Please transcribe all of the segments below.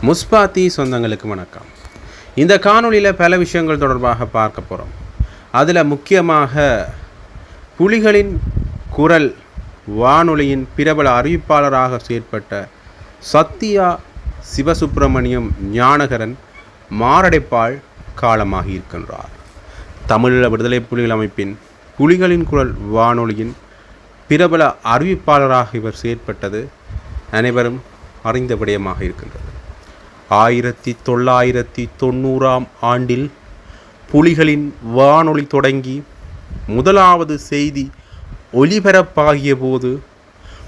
முஸ்பாத்தி சொந்தங்களுக்கு வணக்கம். இந்த காணொளியில் பல விஷயங்கள் தொடர்பாக பார்க்க போகிறோம். அதில் முக்கியமாக புலிகளின் குரல் வானொலியின் பிரபல அறிவிப்பாளராக செயற்பட்ட சத்யா சிவசுப்பிரமணியம் ஞானகரன் மாரடைப்பால் காலமாகி இருக்கின்றார். தமிழீழ விடுதலை புலிகள் அமைப்பின் புலிகளின் குரல் வானொலியின் பிரபல அறிவிப்பாளராக இவர் செயற்பட்டது அனைவரும் அறிந்த விடயமாக இருக்கின்றது. 1990 ஆண்டில் புலிகளின் வானொலி தொடங்கி முதலாவது செய்தி ஒலிபரப்பாகிய போது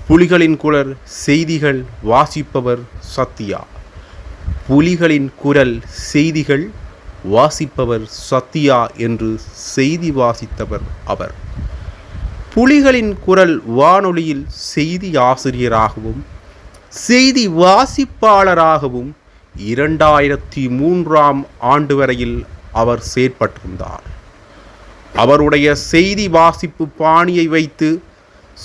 புலிகளின் குரல் செய்திகள் வாசிப்பவர் சத்யா. புலிகளின் குரல் செய்திகள் வாசிப்பவர் சத்யா என்று செய்தி வாசித்தவர் அவர். புலிகளின் குரல் வானொலியில் செய்தி ஆசிரியராகவும் செய்தி வாசிப்பாளராகவும் 2003 ஆண்டு வரையில் அவர் செயற்பட்டிருந்தார். அவருடைய செய்தி வாசிப்பு பாணியை வைத்து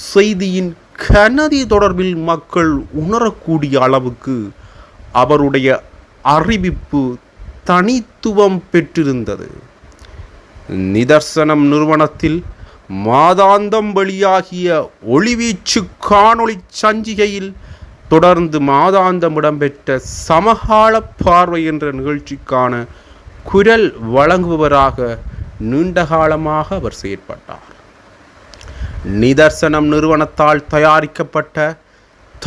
செய்தியின் கனதி தொடர்பில் மக்கள் உணரக்கூடிய அளவுக்கு அவருடைய அறிவிப்பு தனித்துவம் பெற்றிருந்தது. நிதர்சனம் நிறுவனத்தில் மாதாந்தம் வெளியாகிய ஒளிவீச்சு காணொளி சஞ்சிகையில் தொடர்ந்து மாதாந்தம் இடம்பெற்ற சமகால பார்வை என்ற நிகழ்ச்சிக்கான குரல் வழங்குபவராக நீண்டகாலமாக அவர் செயற்பட்டார். நிதர்சனம் நிறுவனத்தால் தயாரிக்கப்பட்ட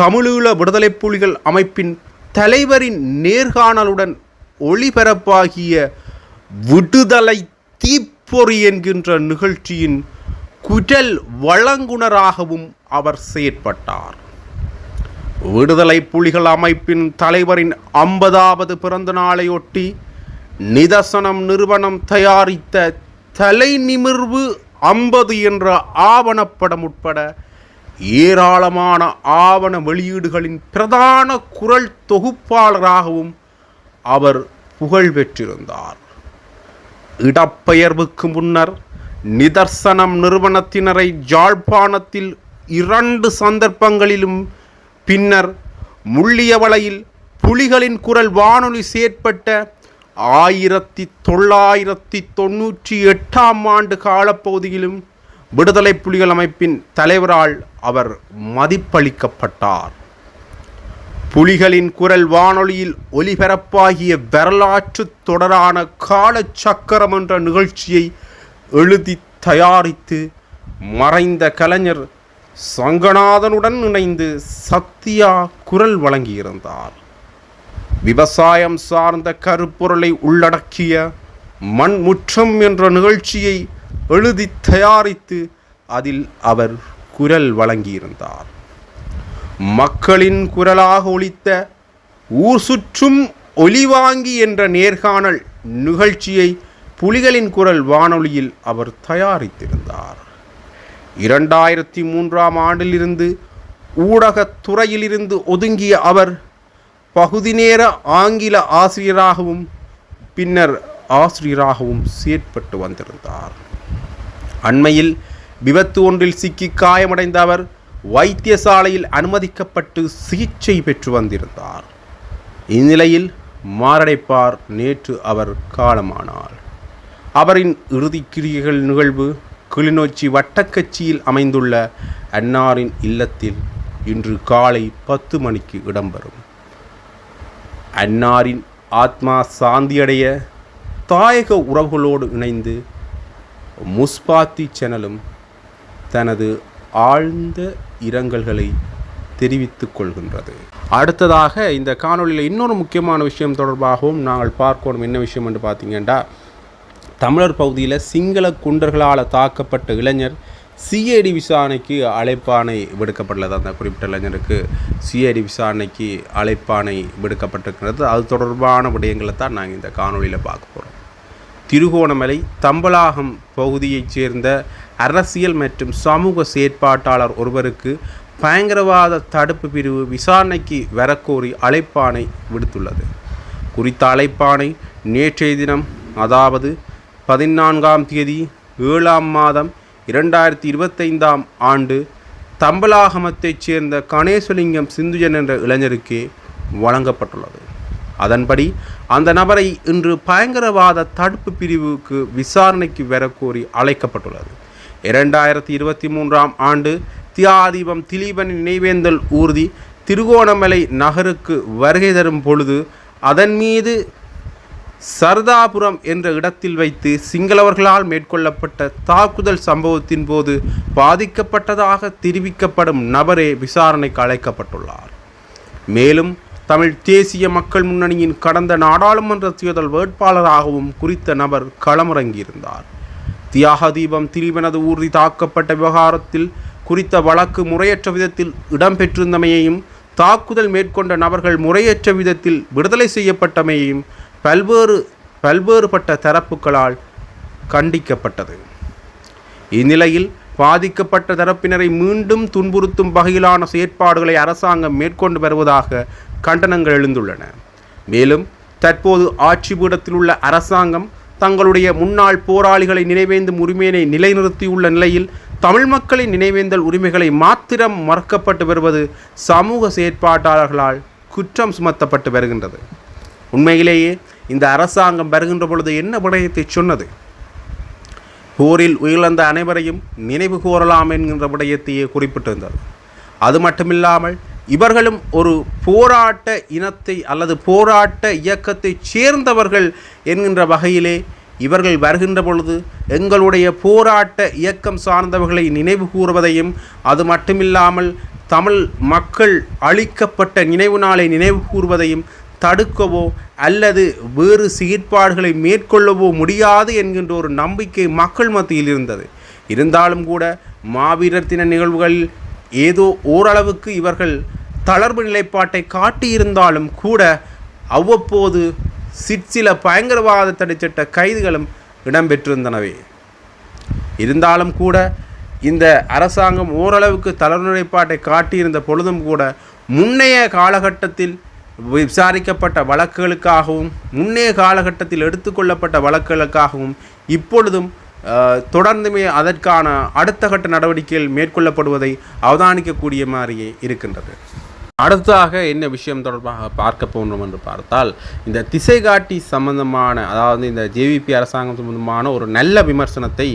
தமிழீழ விடுதலை புலிகள் அமைப்பின் தலைவரின் நேர்காணலுடன் ஒளிபரப்பாகிய விடுதலை தீப்பொறி என்கின்ற நிகழ்ச்சியின் குரல் வழங்குனராகவும் அவர் செயற்பட்டார். விடுதலை புலிகள் அமைப்பின் தலைவரின் 50வது பிறந்த நாளையொட்டி நிதர்சனம் நிறுவனம் தயாரித்த தலை நிமிர்வு 50 என்ற ஆவணப்படம் உட்பட ஏராளமான ஆவண வெளியீடுகளின் பிரதான குரல் தொகுப்பாளராகவும் அவர் புகழ் பெற்றிருந்தார். இடப்பெயர்வுக்கு முன்னர் நிதர்சனம் நிறுவனத்தினரை யாழ்ப்பாணத்தில் 2 சந்தர்ப்பங்களிலும் பின்னர் முள்ளியவளையில் புலிகளின் குரல் வானொலி செயற்பட்ட 1998 ஆண்டு காலப்பகுதியிலும் விடுதலை புலிகள் அமைப்பின் தலைவரால் அவர் மதிப்பளிக்கப்பட்டார். புலிகளின் குரல் வானொலியில் ஒலிபரப்பாகிய வரலாற்று தொடரான காலச்சக்கரம் என்ற நிகழ்ச்சியை எழுதி தயாரித்து மறைந்த கலைஞர் சங்கநாதனுடன் இணைந்து சத்யா குரல் வழங்கியிருந்தார். விவசாயம் சார்ந்த கருப்பொருளை உள்ளடக்கிய மண்முற்றம் என்ற நிகழ்ச்சியை எழுதி தயாரித்து அதில் அவர் குரல் வழங்கியிருந்தார். மக்களின் குரலாக ஒலித்த ஊர் சுற்றும் ஒலிவாங்கி என்ற நேர்காணல் நிகழ்ச்சியை புலிகளின் குரல் வானொலியில் அவர் தயாரித்திருந்தார். 2003 ஆண்டிலிருந்து ஊடகத்துறையிலிருந்து ஒதுங்கிய அவர் பகுதி நேர ஆங்கில ஆசிரியராகவும் பின்னர் ஆசிரியராகவும் செயற்பட்டு வந்திருந்தார். அண்மையில் விபத்து ஒன்றில் சிக்கி காயமடைந்த அவர் வைத்தியசாலையில் அனுமதிக்கப்பட்டு சிகிச்சை பெற்று வந்திருந்தார். இந்நிலையில் மாரடைப்பார் நேற்று அவர் காலமானார். அவரின் இறுதிக்கிரியைகள் நிகழ்வு கிளிநொச்சி வட்டக்கச்சியில் அமைந்துள்ள அன்னாரின் இல்லத்தில் இன்று காலை 10 மணிக்கு இடம்பெறும். அன்னாரின் ஆத்மா சாந்தியடைய தாயக உறவுகளோடு இணைந்து முஸ்பாத்தி சேனலும் தனது ஆழ்ந்த இரங்கல்களை தெரிவித்துக் கொள்கின்றது. அடுத்ததாக இந்த காணொலியில் இன்னொரு முக்கியமான விஷயம் தொடர்பாகவும் நாங்கள் பார்க்கணும். என்ன விஷயம் என்று பார்த்தீங்கன்னா, தமிழர் பகுதியில் சிங்கள குண்டர்களால் தாக்கப்பட்ட இளைஞர் சிஐடி விசாரணைக்கு அழைப்பாணை விடுக்கப்பட்டுள்ளது. அந்த குறிப்பிட்ட இளைஞருக்கு சிஐடி விசாரணைக்கு அழைப்பாணை விடுக்கப்பட்டிருக்கிறது. அது தொடர்பான விடயங்களை தான் நாங்கள் இந்த காணொலியில் பார்க்க போகிறோம். திருகோணமலை தம்பலாகம் பகுதியைச் சேர்ந்த அரசியல் மற்றும் சமூக செயற்பாட்டாளர் ஒருவருக்கு பயங்கரவாத தடுப்பு பிரிவு விசாரணைக்கு வரக்கோரி அழைப்பாணை விடுத்துள்ளது. குறித்த அழைப்பாணை நேற்றைய தினம், அதாவது 14ஆம் தேதி 7ஆம் மாதம் 2025ஆம் ஆண்டு தம்பலாகமத்தைச் சேர்ந்த கணேசலிங்கம் சிந்துஜன் என்ற இளைஞருக்கே வழங்கப்பட்டுள்ளது. அதன்படி அந்த நபரை இன்று பயங்கரவாத தடுப்பு பிரிவுக்கு விசாரணைக்கு வரக்கோரி அழைக்கப்பட்டுள்ளது. 2023 ஆண்டு தியாதீபம் திலீபனின் நினைவேந்தல் ஊர்தி திருகோணமலை நகருக்கு வருகை தரும் பொழுது அதன் மீது சர்தாபுரம் என்ற இடத்தில் வைத்து சிங்களவர்களால் மேற்கொள்ளப்பட்ட தாக்குதல் சம்பவத்தின் போது பாதிக்கப்பட்டதாக தெரிவிக்கப்படும் நபரே விசாரணைக்கு அழைக்கப்பட்டுள்ளார். மேலும் தமிழ் தேசிய மக்கள் முன்னணியின் கடந்த நாடாளுமன்ற தேர்தல் வேட்பாளராகவும் குறித்த நபர் களமிறங்கியிருந்தார். தியாகதீபம் திலீபனது ஊர்தி தாக்கப்பட்ட விவகாரத்தில் குறித்த வழக்கு முறையற்ற விதத்தில் இடம்பெற்றிருந்தமையையும் தாக்குதல் மேற்கொண்ட நபர்கள் முறையற்ற விதத்தில் விடுதலை செய்யப்பட்டமையையும் பல்வேறுபட்ட தரப்புகளால் கண்டிக்கப்பட்டது. இந்நிலையில் பாதிக்கப்பட்ட தரப்பினரை மீண்டும் துன்புறுத்தும் வகையிலான செயற்பாடுகளை அரசாங்கம் மேற்கொண்டு வருவதாக கண்டனங்கள் எழுந்துள்ளன. மேலும் தற்போது ஆட்சி பீடத்தில் உள்ள அரசாங்கம் தங்களுடைய முன்னாள் போராளிகளை நினைவேந்தும் உரிமையினை நிலைநிறுத்தியுள்ள நிலையில் தமிழ் மக்களின் நினைவேந்தல் உரிமைகளை மாத்திரம் மறக்கப்பட்டு வருவது சமூக செயற்பாட்டாளர்களால் குற்றம் சுமத்தப்பட்டு வருகின்றது. உண்மையிலேயே இந்த அரசாங்கம் வருகின்ற பொழுது என்ன விடயத்தை சொன்னது? போரில் உயிரிழந்த அனைவரையும் நினைவு கூறலாம் என்கின்ற விடயத்தையே குறிப்பிட்டிருந்தது. அது மட்டுமில்லாமல் இவர்களும் ஒரு போராட்ட இனத்தை அல்லது போராட்ட இயக்கத்தை சேர்ந்தவர்கள் என்கின்ற வகையிலே இவர்கள் வருகின்ற பொழுது எங்களுடைய போராட்ட இயக்கம் சார்ந்தவர்களை நினைவு கூறுவதையும், அது மட்டுமில்லாமல் தமிழ் மக்கள் அளிக்கப்பட்ட நினைவு நாளை நினைவு கூறுவதையும் தடுக்கவோ அல்லது வேறு செயற்பாடுகளை மேற்கொள்ளவோ முடியாது என்கின்ற ஒரு நம்பிக்கை மக்கள் மத்தியில் இருந்தது. இருந்தாலும் கூட மாவீரர் தின நிகழ்வுகளில் ஏதோ ஓரளவுக்கு இவர்கள் தளர்வு நிலைப்பாட்டை காட்டியிருந்தாலும் கூட அவ்வப்போது சிற்சில பயங்கரவாத தடைச்சட்ட கைதுகளும் இடம்பெற்றிருந்தனவே. இருந்தாலும் கூட இந்த அரசாங்கம் ஓரளவுக்கு தளர்வு நிலைப்பாட்டை காட்டியிருந்த பொழுதும் கூட முன்னைய காலகட்டத்தில் விசாரிக்கப்பட்ட வழக்குகளுக்காகவும் முன்னைய காலகட்டத்தில் எடுத்துக்கொள்ளப்பட்ட வழக்குகளுக்காகவும் இப்பொழுதும் தொடர்ந்துமே அதற்கான அடுத்த கட்ட நடவடிக்கைகள் மேற்கொள்ளப்படுவதை அவதானிக்கக்கூடிய மாதிரியே இருக்கின்றது. அடுத்ததாக என்ன விஷயம் தொடர்பாக பார்க்க போன்றோம் என்று பார்த்தால், இந்த திசை காட்டி சம்பந்தமான, அதாவது இந்த ஜேவிபி அரசாங்கம் சம்பந்தமான ஒரு நல்ல விமர்சனத்தை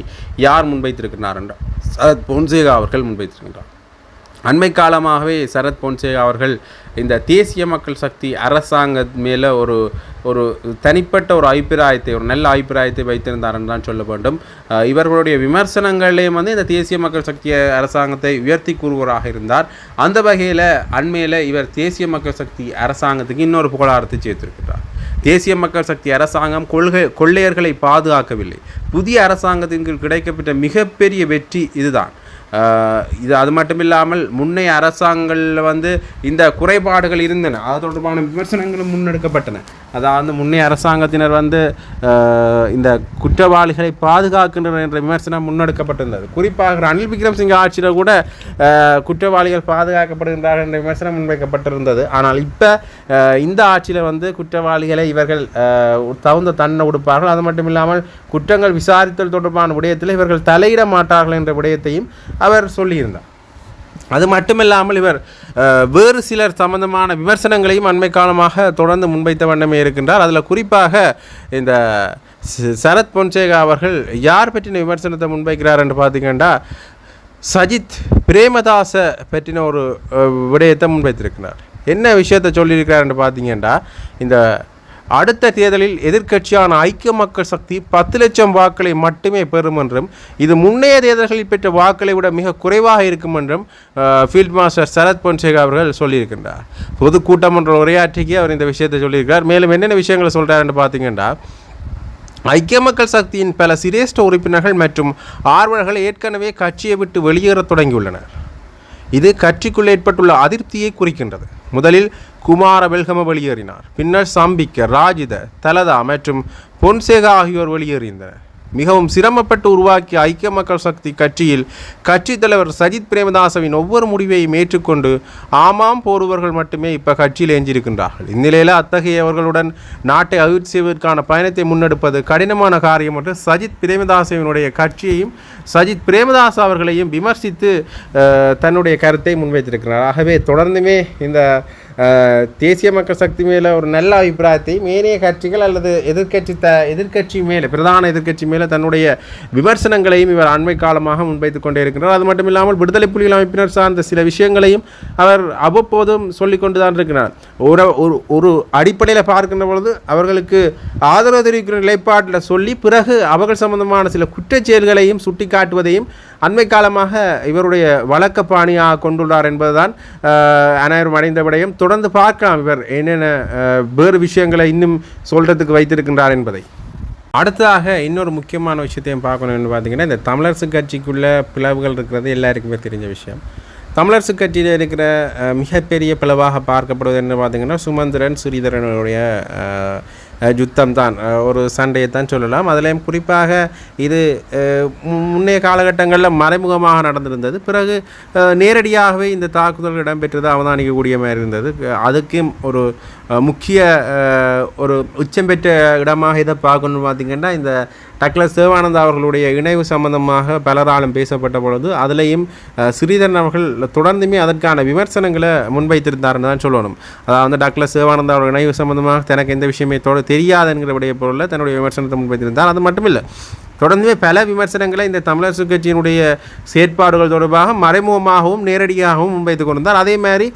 யார் முன்வைத்திருக்கிறார் என்றால் சரத் பொன்சேகா அவர்கள் முன்வைத்திருக்கின்றார். அண்மை காலமாகவே சரத் பொன்சேகா அவர்கள் இந்த தேசிய மக்கள் சக்தி அரசாங்கம் மேலே ஒரு தனிப்பட்ட ஒரு அபிப்பிராயத்தை, ஒரு நல்ல அபிப்பிராயத்தை வைத்திருந்தார் என்று தான் சொல்ல வேண்டும். இவர்களுடைய விமர்சனங்களையும் இந்த தேசிய மக்கள் சக்தி அரசாங்கத்தை உயர்த்தி கூறுவராக இருந்தார். அந்த வகையில் அண்மையில் இவர் தேசிய மக்கள் சக்தி அரசாங்கத்துக்கு இன்னொரு புகழாரத்தை சேர்த்திருக்கிறார். தேசிய மக்கள் சக்தி அரசாங்கம் கொள்ளையர்களை பாதுகாக்கவில்லை. புதிய அரசாங்கத்தின் கீழ் கிடைக்கப்பட்ட மிகப்பெரிய வெற்றி இதுதான். இது அது மட்டும் இல்லாமல் முன்னைய அரசாங்கங்களில் இந்த குறைபாடுகள் இருந்தன, அது தொடர்பான விமர்சனங்களும் முன்னெடுக்கப்பட்டன. அதாவது முன்னைய அரசாங்கத்தினர் இந்த குற்றவாளிகளை பாதுகாக்கின்றனர் என்ற விமர்சனம் முன்னெடுக்கப்பட்டிருந்தது. குறிப்பாக ரணில் விக்ரமசிங்க ஆட்சியில் கூட குற்றவாளிகள் பாதுகாக்கப்படுகின்றார்கள் என்ற விமர்சனம் முன்வைக்கப்பட்டிருந்தது. ஆனால் இப்போ இந்த ஆட்சியில் குற்றவாளிகளை இவர்கள் தகுந்த தண்டனை கொடுப்பார்கள். அது மட்டும் இல்லாமல் குற்றங்கள் விசாரித்தல் தொடர்பான விடயத்தில் இவர்கள் தலையிட மாட்டார்கள் என்ற விடயத்தையும் அவர் சொல்லியிருந்தார். அது மட்டுமில்லாமல் இவர் வேறு சிலர் சம்பந்தமான விமர்சனங்களையும் அண்மை காலமாக தொடர்ந்து முன்வைத்த வண்ணமே இருக்கின்றார். அதில் குறிப்பாக இந்த சரத் பொன்சேகா அவர்கள் யார் பற்றின விமர்சனத்தை முன்வைக்கிறார் என்று பார்த்தீங்கன்னா, சஜித் பிரேமதாச பற்றின ஒரு விடயத்தை முன்வைத்திருக்கிறார். என்ன விஷயத்தை சொல்லியிருக்கிறார் என்று பார்த்தீங்கன்னா, இந்த அடுத்த தேர்தலில் எதிர்க்கட்சியான ஐக்கிய மக்கள் சக்தி 10 லட்சம் வாக்களை மட்டுமே பெறும் என்றும், இது முன்னைய தேர்தல்களில் பெற்ற வாக்களை விட மிக குறைவாக இருக்கும் என்றும் ஃபீல்ட் மாஸ்டர் சரத் பொன்சேகா அவர்கள் சொல்லியிருக்கின்றார். பொதுக்கூட்டம் என்ற உரையாற்றிக்கு அவர் இந்த விஷயத்தை சொல்லியிருக்கிறார். மேலும் என்னென்ன விஷயங்களை சொல்கிறார் என்று பார்த்தீங்கன்னா, ஐக்கிய மக்கள் சக்தியின் பல சிரேஷ்ட உறுப்பினர்கள் மற்றும் ஆர்வலர்கள் ஏற்கனவே கட்சியை விட்டு வெளியேற தொடங்கியுள்ளனர். இது கட்சிக்குள் ஏற்பட்டுள்ள அதிருப்தியை குறிக்கின்றது. முதலில் குமார வெல்கம வெளியேறினார். பின்னர் சம்பிக்க, ராஜித, தலதா மற்றும் பொன்சேகா ஆகியோர் வெளியேறினர். மிகவும் சிரமப்பட்டு உருவாக்கிய ஐக்கிய மக்கள் சக்தி கட்சியில் கட்சித் தலைவர் சஜித் பிரேமதாசவின் ஒவ்வொரு முடிவையும் ஏற்றுக்கொண்டு ஆமாம் போருவர்கள் மட்டுமே இப்போ கட்சியில் எஞ்சியிருக்கின்றார்கள். இந்நிலையில் அத்தகையவர்களுடன் நாட்டை அபிவிருத்தி செய்வதற்கான பயணத்தை முன்னெடுப்பது கடினமான காரியம் என்று சஜித் பிரேமதாசவினுடைய கட்சியையும் சஜித் பிரேமதாஸ் அவர்களையும் விமர்சித்து தன்னுடைய கருத்தை முன்வைத்திருக்கிறார். ஆகவே தொடர்ந்துமே இந்த தேசிய மக்கள் சக்தி மேலே ஒரு நல்ல அபிப்பிராயத்தை மேனைய கட்சிகள் அல்லது எதிர்க்கட்சி மேலே பிரதான எதிர்க்கட்சி மேலே தன்னுடைய விமர்சனங்களையும் இவர் அண்மை காலமாக முன்வைத்துக் கொண்டே இருக்கின்றார். அது மட்டும் இல்லாமல் விடுதலை புலிகள் அமைப்பினர் சார்ந்த சில விஷயங்களையும் அவர் அவ்வப்போதும் சொல்லிக் கொண்டு தான் இருக்கிறார். ஒரு அடிப்படையில் பார்க்கின்ற பொழுது அவர்களுக்கு ஆதரவு தெரிவிக்கிற நிலைப்பாட்டில் சொல்லி பிறகு அவர்கள் சம்பந்தமான சில குற்றச்செயல்களையும் சுட்டி காட்டுவதையும் அண்மை காலமாக இவருடைய வழக்க பாணியாக கொண்டுள்ளார் என்பதுதான் அனைவரும் அடைந்த விடயம். தொடர்ந்து பார்க்கலாம் இவர் என்னென்ன வேறு விஷயங்களை இன்னும் சொல்கிறதுக்கு வைத்திருக்கின்றார் என்பதை. அடுத்ததாக இன்னொரு முக்கியமான விஷயத்தையும் பார்க்கணும்னு பார்த்தீங்கன்னா, இந்த தமிழரசு கட்சிக்குள்ளே பிளவுகள் இருக்கிறது எல்லாருக்குமே தெரிஞ்ச விஷயம். தமிழரசு கட்சியில் இருக்கிற மிகப்பெரிய பிளவாக பார்க்கப்படுவது என்ன பார்த்தீங்கன்னா, சுமந்திரன் ஸ்ரீதரனுடைய யுத்தம் தான், ஒரு சண்டையை தான் சொல்லலாம். அதிலையும் குறிப்பாக இது முன்னைய காலகட்டங்களில் மறைமுகமாக நடந்திருந்தது. பிறகு நேரடியாகவே இந்த தாக்குதல்கள் இடம்பெற்றது அவதானிக்கக்கூடிய மாதிரி இருந்தது. அதுக்கும் ஒரு முக்கிய ஒரு உச்சம் பெற்ற இடமாக இதை பார்க்கணுன்னு பார்த்திங்கன்னா, இந்த டக்ளஸ் தேவானந்தா அவர்களுடைய இணைவு சம்பந்தமாக பலராலும் பேசப்பட்ட பொழுது அதிலையும் ஸ்ரீதரன் அவர்கள் தொடர்ந்துமே அதற்கான விமர்சனங்களை முன்வைத்திருந்தார்னு தான் சொல்லணும். அதாவது டக்ளஸ் தேவானந்தா அவர்கள் இணைவு சம்பந்தமாக தனக்கு எந்த விஷயமே தெரியாது என்கிற விடைய பொருளில் தன்னுடைய விமர்சனத்தை முன்வைத்திருந்தார். அது மட்டும் இல்லை, தொடர்ந்துமே பல விமர்சனங்களை இந்த தமிழரசு கட்சியினுடைய செயற்பாடுகள் தொடர்பாக மறைமுகமாகவும் நேரடியாகவும் முன்வைத்துக் கொண்டிருந்தார். அதே மாதிரி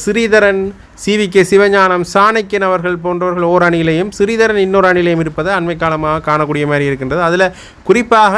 ஸ்ரீதரன், CVK சிவஞானம், சாணக்கியன் அவர்கள் போன்றவர்கள் ஓர் அணியிலையும் ஸ்ரீதரன் இன்னொரு அணியிலையும் இருப்பதை அண்மை காலமாக காணக்கூடிய மாதிரி இருக்கின்றது. அதில் குறிப்பாக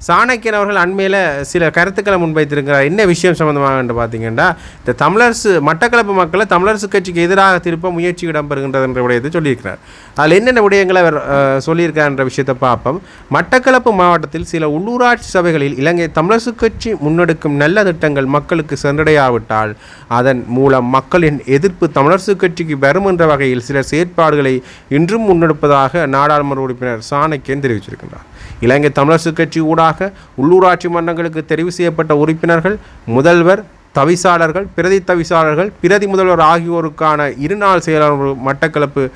சாணக்கியன் அவர்கள் அண்மையில் சில கருத்துக்களை முன்வைத்திருக்கிறார். என்ன விஷயம் சம்பந்தமாக என்று பார்த்தீங்கன்னா, இந்த தமிழரசு மட்டக்களப்பு மக்களை தமிழரசு கட்சிக்கு எதிராக திருப்ப முயற்சி இடம்பெறுகின்றது என்ற விடயத்தை சொல்லியிருக்கிறார். அதில் என்னென்ன விடயங்களை அவர் சொல்லியிருக்கார் என்ற விஷயத்தை பார்ப்போம். மட்டக்களப்பு மாவட்டத்தில் சில உள்ளூராட்சி சபைகளில் இலங்கை தமிழரசு கட்சி முன்னெடுக்கும் நல்ல திட்டங்கள் மக்களுக்கு சென்றடையாவிட்டால் அதன் மூலம் மக்களின் எதிர்ப்பு தமிழரசு கட்சிக்கு வரும் என்ற வகையில் சில செயற்பாடுகளை இன்றும் முன்னெடுப்பதாக நாடாளுமன்ற உறுப்பினர் சாணக்கியன் தெரிவித்திருக்கின்றார். இலங்கை தமிழரசு கட்சி ஊடாக உள்ளூராட்சி மன்றங்களுக்கு தெரிவு செய்யப்பட்ட உறுப்பினர்கள், முதல்வர், தவிசாளர்கள், பிரதி தவிசாளர்கள், பிரதி முதல்வர் ஆகியோருக்கான இருநாள் செயலாளர் மட்டக்களப்பில்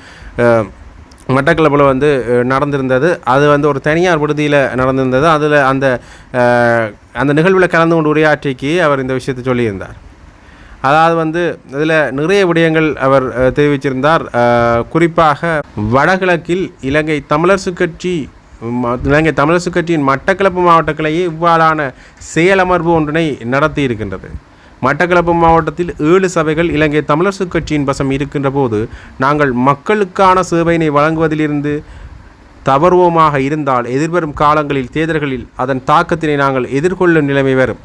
நடந்திருந்தது. அது ஒரு தனியார் விடுதியில் நடந்திருந்தது. அதில் அந்த நிகழ்வில் கலந்து கொண்டு உரையாற்றிக்கு அவர் இந்த விஷயத்தை சொல்லியிருந்தார். அதாவது இதில் நிறைய விடயங்கள் அவர் தெரிவிச்சிருந்தார். குறிப்பாக வடகிழக்கில் இலங்கை தமிழரசு கட்சியின் மட்டக்களப்பு மாவட்டங்களையே இவ்வாறான செயலமர்வு ஒன்றினை நடத்தி இருக்கின்றது. மட்டக்களப்பு மாவட்டத்தில் 7 சபைகள் இலங்கை தமிழரசு கட்சியின் வசம் இருக்கின்ற போது நாங்கள் மக்களுக்கான சேவையினை வழங்குவதிலிருந்து தவறுவோமாக இருந்தால் எதிர்வரும் காலங்களில் தேர்தல்களில் அதன் தாக்கத்தினை நாங்கள் எதிர்கொள்ளும் நிலைமை வரும்.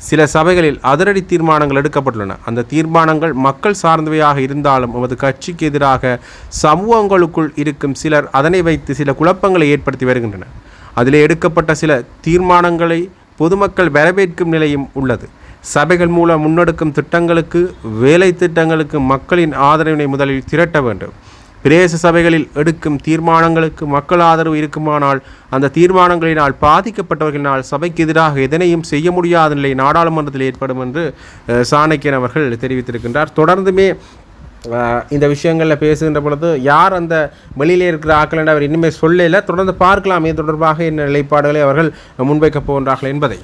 சில சபைகளில் அதிரடி தீர்மானங்கள் எடுக்கப்பட்டுள்ளன. அந்த தீர்மானங்கள் மக்கள் சார்ந்தவையாக இருந்தாலும் நமது கட்சிக்கு எதிராக சமூகங்களுக்குள் இருக்கும் சிலர் அதனை வைத்து சில குழப்பங்களை ஏற்படுத்தி வருகின்றனர். அதில் எடுக்கப்பட்ட சில தீர்மானங்களை பொதுமக்கள் வரவேற்கும் நிலையும் உள்ளது. சபைகள் மூலம் முன்னெடுக்கும் திட்டங்களுக்கு, வேலை திட்டங்களுக்கு மக்களின் ஆதரவினை முதலில் திரட்ட வேண்டும். பிரதேச சபைகளில் எடுக்கும் தீர்மானங்களுக்கு மக்கள் ஆதரவு இருக்குமானால் அந்த தீர்மானங்களினால் பாதிக்கப்பட்டவர்களினால் சபைக்கு எதிராக எதனையும் செய்ய முடியாத நிலை நாடாளுமன்றத்தில் ஏற்படும் என்று சாணக்கியன் அவர்கள் தெரிவித்திருக்கின்றார். தொடர்ந்துமே இந்த விஷயங்களில் பேசுகின்ற பொழுது யார் அந்த வெளியிலே இருக்கிற ஆக்கள் என்று அவர் இன்னுமே சொல்லல. தொடர்ந்து பார்க்கலாம் இது தொடர்பாக என்ன நிலைப்பாடுகளை அவர்கள் முன்வைக்கப் போகின்றார்கள் என்பதை.